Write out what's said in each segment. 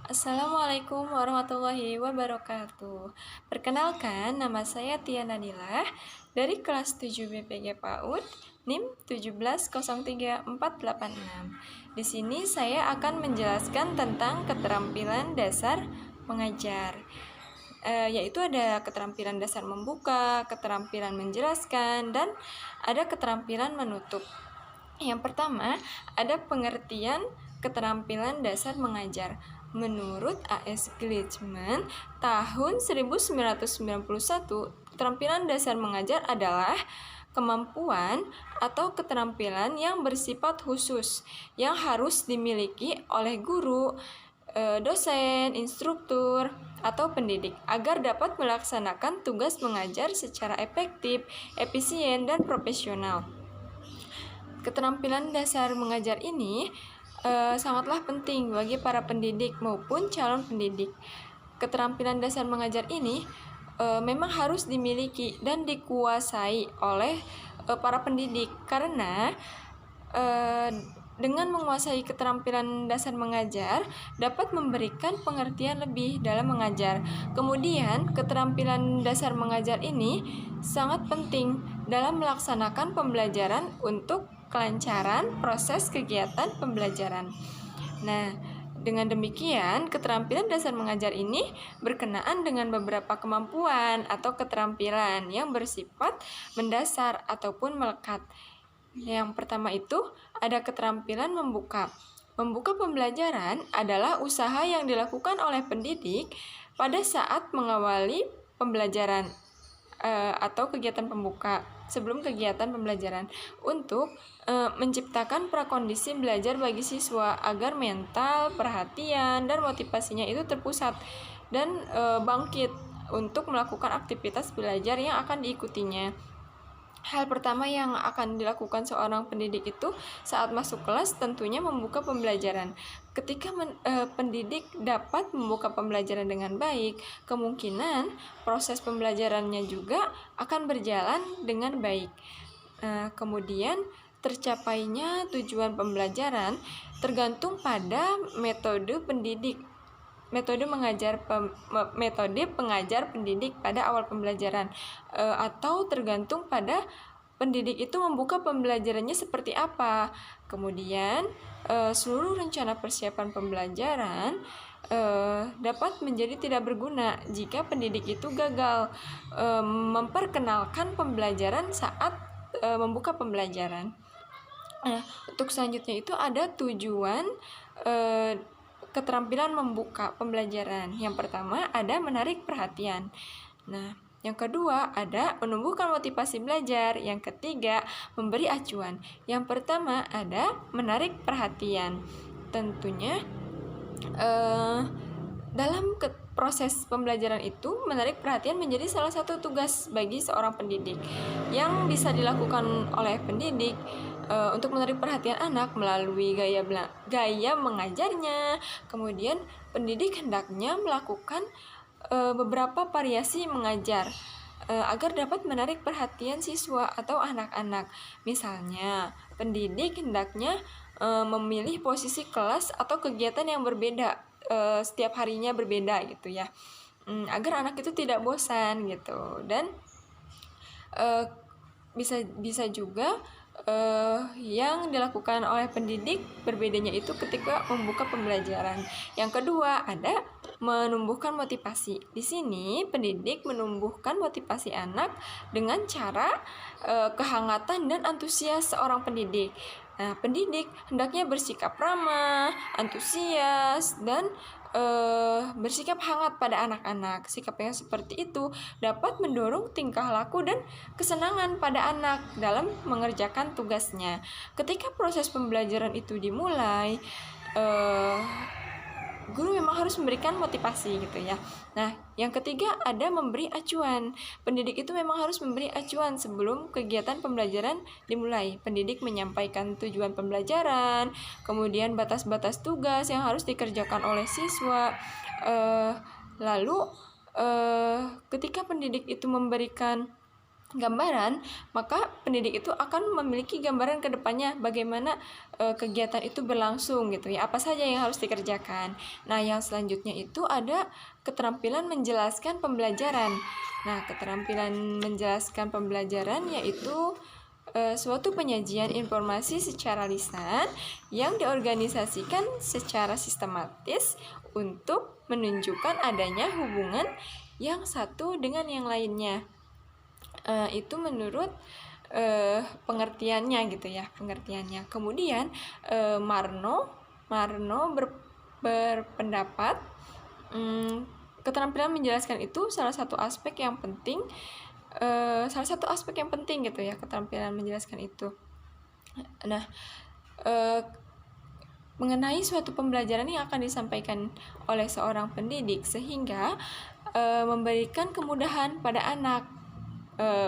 Assalamualaikum warahmatullahi wabarakatuh. Perkenalkan, nama saya Tia Nadilah dari kelas 7 BPG PAUD NIM 1703486. Di sini saya akan menjelaskan tentang keterampilan dasar mengajar. Yaitu ada keterampilan dasar membuka, keterampilan menjelaskan, dan ada keterampilan menutup. Yang pertama, ada pengertian keterampilan dasar mengajar. Menurut A.S. Glickman, tahun 1991, keterampilan dasar mengajar adalah kemampuan atau keterampilan yang bersifat khusus yang harus dimiliki oleh guru, dosen, instruktur, atau pendidik agar dapat melaksanakan tugas mengajar secara efektif, efisien, dan profesional. Keterampilan dasar mengajar ini sangatlah penting bagi para pendidik maupun calon pendidik. Keterampilan dasar mengajar ini memang harus dimiliki dan dikuasai oleh para pendidik karena dengan menguasai keterampilan dasar mengajar dapat memberikan pengertian lebih dalam mengajar. Kemudian, keterampilan dasar mengajar ini sangat penting dalam melaksanakan pembelajaran untuk kelancaran proses kegiatan pembelajaran. Nah, dengan demikian, keterampilan dasar mengajar ini berkenaan dengan beberapa kemampuan atau keterampilan yang bersifat mendasar ataupun melekat. Yang pertama itu ada keterampilan membuka. Membuka pembelajaran adalah usaha yang dilakukan oleh pendidik pada saat mengawali pembelajaran atau kegiatan pembuka sebelum kegiatan pembelajaran untuk menciptakan prakondisi belajar bagi siswa agar mental, perhatian, dan motivasinya itu terpusat dan bangkit untuk melakukan aktivitas belajar yang akan diikutinya. Hal pertama yang akan dilakukan seorang pendidik itu saat masuk kelas tentunya membuka pembelajaran. Ketika pendidik dapat membuka pembelajaran dengan baik, kemungkinan proses pembelajarannya juga akan berjalan dengan baik. Kemudian tercapainya tujuan pembelajaran tergantung pada metode pengajar pendidik pada awal pembelajaran atau tergantung pada pendidik itu membuka pembelajarannya seperti apa. Kemudian seluruh rencana persiapan pembelajaran dapat menjadi tidak berguna jika pendidik itu gagal memperkenalkan pembelajaran saat membuka pembelajaran. Untuk selanjutnya itu ada tujuan keterampilan membuka pembelajaran. Yang pertama ada menarik perhatian. Nah, yang kedua ada menumbuhkan motivasi belajar. Yang ketiga memberi acuan. Yang pertama ada menarik perhatian. Tentunya dalam proses pembelajaran itu menarik perhatian menjadi salah satu tugas bagi seorang pendidik yang bisa dilakukan oleh pendidik untuk menarik perhatian anak melalui gaya mengajarnya. Kemudian pendidik hendaknya melakukan beberapa variasi mengajar agar dapat menarik perhatian siswa atau anak-anak. Misalnya, pendidik hendaknya memilih posisi kelas atau kegiatan yang berbeda setiap harinya berbeda gitu ya, agar anak itu tidak bosan gitu. Dan bisa juga yang dilakukan oleh pendidik berbedanya itu ketika membuka pembelajaran. Yang kedua ada menumbuhkan motivasi. Di sini pendidik menumbuhkan motivasi anak dengan cara kehangatan dan antusias seorang pendidik. Nah, pendidik hendaknya bersikap ramah, antusias, dan bersikap hangat pada anak-anak. Sikap yang seperti itu dapat mendorong tingkah laku dan kesenangan pada anak dalam mengerjakan tugasnya. Ketika proses pembelajaran itu dimulai, guru memang harus memberikan motivasi gitu ya. Nah, yang ketiga ada memberi acuan. Pendidik itu memang harus memberi acuan sebelum kegiatan pembelajaran dimulai. Pendidik menyampaikan tujuan pembelajaran, kemudian batas-batas tugas yang harus dikerjakan oleh siswa. Lalu ketika pendidik itu memberikan gambaran, maka pendidik itu akan memiliki gambaran ke depannya bagaimana kegiatan itu berlangsung gitu ya, apa saja yang harus dikerjakan. Nah, yang selanjutnya itu ada keterampilan menjelaskan pembelajaran. Nah, keterampilan menjelaskan pembelajaran yaitu suatu penyajian informasi secara lisan yang diorganisasikan secara sistematis untuk menunjukkan adanya hubungan yang satu dengan yang lainnya. Itu menurut pengertiannya gitu ya, pengertiannya. Kemudian Marno berpendapat keterampilan menjelaskan itu salah satu aspek yang penting gitu ya, keterampilan menjelaskan itu. Nah, mengenai suatu pembelajaran yang akan disampaikan oleh seorang pendidik sehingga memberikan kemudahan pada anak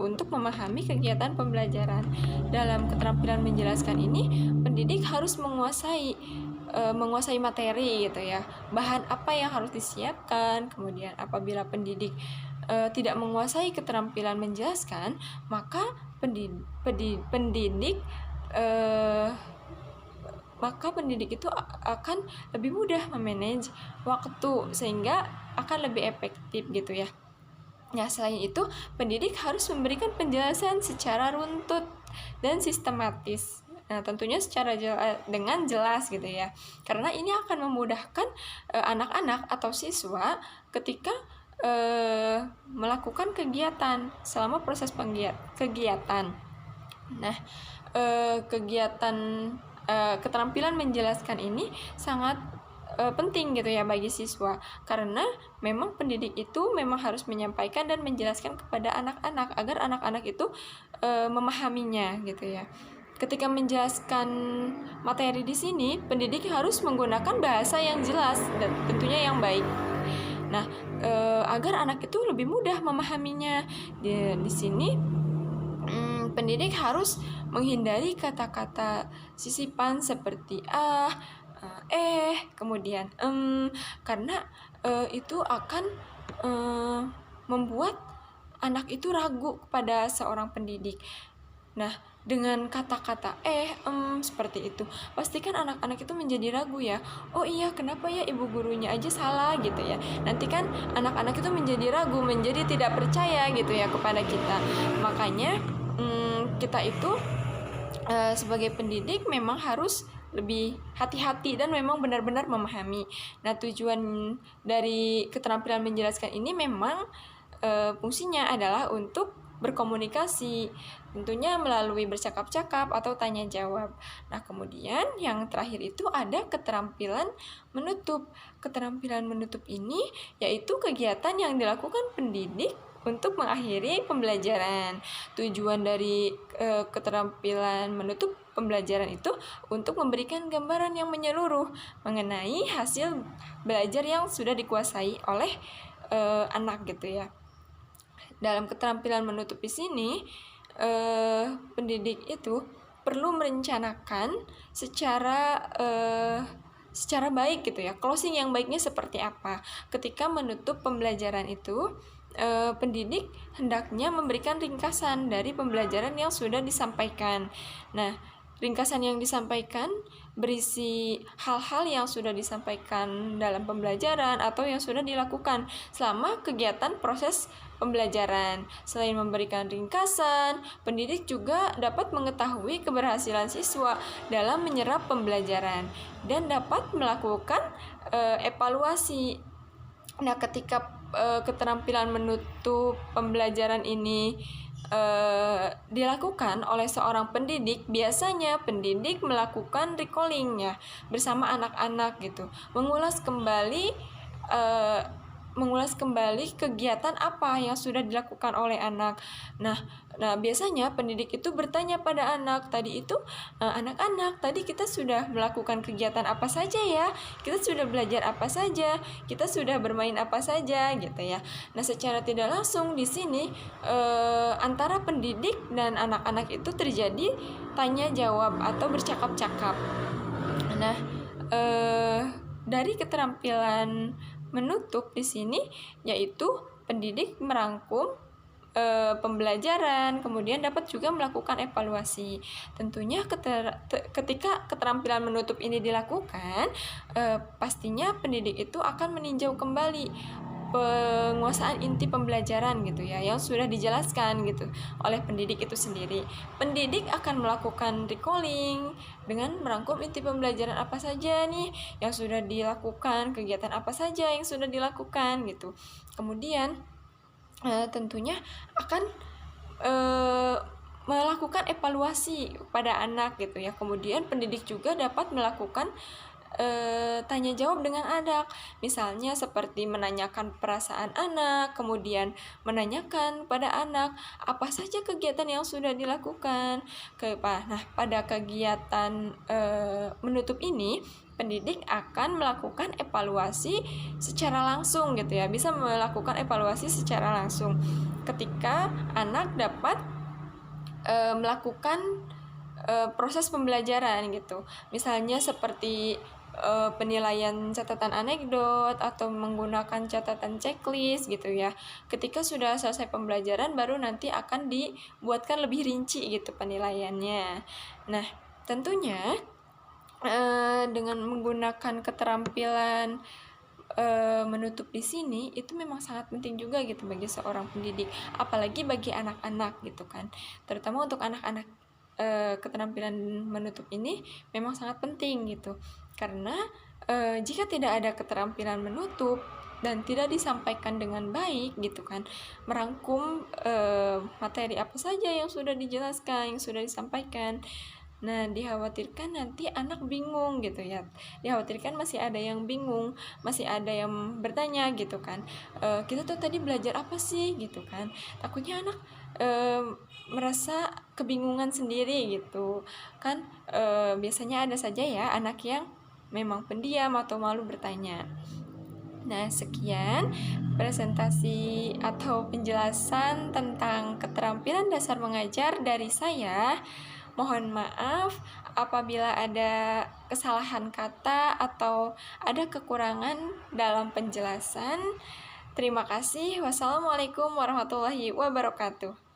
untuk memahami kegiatan pembelajaran. Dalam keterampilan menjelaskan ini, pendidik harus menguasai materi gitu ya, bahan apa yang harus disiapkan. Kemudian apabila pendidik tidak menguasai keterampilan menjelaskan, maka pendidik itu akan lebih mudah memanage waktu sehingga akan lebih efektif gitu ya. Nah, selain itu, pendidik harus memberikan penjelasan secara runtut dan sistematis. Nah, tentunya dengan jelas gitu ya. Karena ini akan memudahkan anak-anak atau siswa ketika melakukan kegiatan selama proses kegiatan. Nah, keterampilan menjelaskan ini sangat penting gitu ya bagi siswa, karena memang pendidik itu memang harus menyampaikan dan menjelaskan kepada anak-anak agar anak-anak itu memahaminya gitu ya. Ketika menjelaskan materi di sini, pendidik harus menggunakan bahasa yang jelas dan tentunya yang baik. Nah, agar anak itu lebih mudah memahaminya. Di sini pendidik harus menghindari kata-kata sisipan seperti kemudian karena itu akan membuat anak itu ragu kepada seorang pendidik. Nah, dengan kata-kata seperti itu, pastikan anak-anak itu menjadi ragu ya. Oh iya, kenapa ya ibu gurunya aja salah gitu ya. Nanti kan anak-anak itu menjadi ragu, menjadi tidak percaya gitu ya kepada kita. Makanya kita itu sebagai pendidik memang harus lebih hati-hati dan memang benar-benar memahami. Nah, tujuan dari keterampilan menjelaskan ini memang fungsinya adalah untuk berkomunikasi, tentunya melalui bercakap-cakap atau tanya jawab. Nah, kemudian yang terakhir itu ada keterampilan menutup. Keterampilan menutup ini yaitu kegiatan yang dilakukan pendidik untuk mengakhiri pembelajaran. Tujuan dari keterampilan menutup pembelajaran itu untuk memberikan gambaran yang menyeluruh mengenai hasil belajar yang sudah dikuasai oleh anak gitu ya. Dalam keterampilan menutup di sini, pendidik itu perlu merencanakan secara baik gitu ya. Closing yang baiknya seperti apa? Ketika menutup pembelajaran itu, pendidik hendaknya memberikan ringkasan dari pembelajaran yang sudah disampaikan. Nah, ringkasan yang disampaikan berisi hal-hal yang sudah disampaikan dalam pembelajaran atau yang sudah dilakukan selama kegiatan proses pembelajaran. Selain memberikan ringkasan, pendidik juga dapat mengetahui keberhasilan siswa dalam menyerap pembelajaran dan dapat melakukan evaluasi. Nah, ketika keterampilan menutup pembelajaran ini dilakukan oleh seorang pendidik, biasanya pendidik melakukan recalling ya bersama anak-anak gitu, mengulas kembali kegiatan apa yang sudah dilakukan oleh anak. Nah, biasanya pendidik itu bertanya pada anak tadi itu, anak-anak tadi kita sudah melakukan kegiatan apa saja ya? Kita sudah belajar apa saja? Kita sudah bermain apa saja gitu ya. Nah, secara tidak langsung di sini antara pendidik dan anak-anak itu terjadi tanya jawab atau bercakap-cakap. Nah, dari keterampilan menutup di sini yaitu pendidik merangkum pembelajaran, kemudian dapat juga melakukan evaluasi. Tentunya ketika keterampilan menutup ini dilakukan, pastinya pendidik itu akan meninjau kembali penguasaan inti pembelajaran gitu ya, yang sudah dijelaskan gitu oleh pendidik itu sendiri. Pendidik akan melakukan recalling dengan merangkum inti pembelajaran apa saja nih yang sudah dilakukan, kegiatan apa saja yang sudah dilakukan gitu. Kemudian tentunya akan melakukan evaluasi pada anak gitu ya. Kemudian pendidik juga dapat melakukan tanya jawab dengan anak, misalnya seperti menanyakan perasaan anak, kemudian menanyakan pada anak apa saja kegiatan yang sudah dilakukan. Nah, pada kegiatan menutup ini, pendidik akan melakukan evaluasi secara langsung gitu ya, bisa melakukan evaluasi secara langsung ketika anak dapat melakukan proses pembelajaran gitu, misalnya seperti penilaian catatan anekdot atau menggunakan catatan checklist gitu ya. Ketika sudah selesai pembelajaran baru nanti akan dibuatkan lebih rinci gitu penilaiannya. Nah, tentunya dengan menggunakan keterampilan menutup di sini itu memang sangat penting juga gitu bagi seorang pendidik, apalagi bagi anak-anak gitu kan. Terutama untuk anak-anak, keterampilan menutup ini memang sangat penting gitu. Karena jika tidak ada keterampilan menutup dan tidak disampaikan dengan baik gitu kan, merangkum materi apa saja yang sudah dijelaskan, yang sudah disampaikan, nah dikhawatirkan nanti anak bingung gitu ya, dikhawatirkan masih ada yang bingung, masih ada yang bertanya gitu kan, kita tuh tadi belajar apa sih gitu kan, takutnya anak merasa kebingungan sendiri gitu kan. Biasanya ada saja ya anak yang memang pendiam atau malu bertanya. Nah, sekian presentasi atau penjelasan tentang keterampilan dasar mengajar dari saya. Mohon maaf apabila ada kesalahan kata atau ada kekurangan dalam penjelasan. Terima kasih. Wassalamualaikum warahmatullahi wabarakatuh.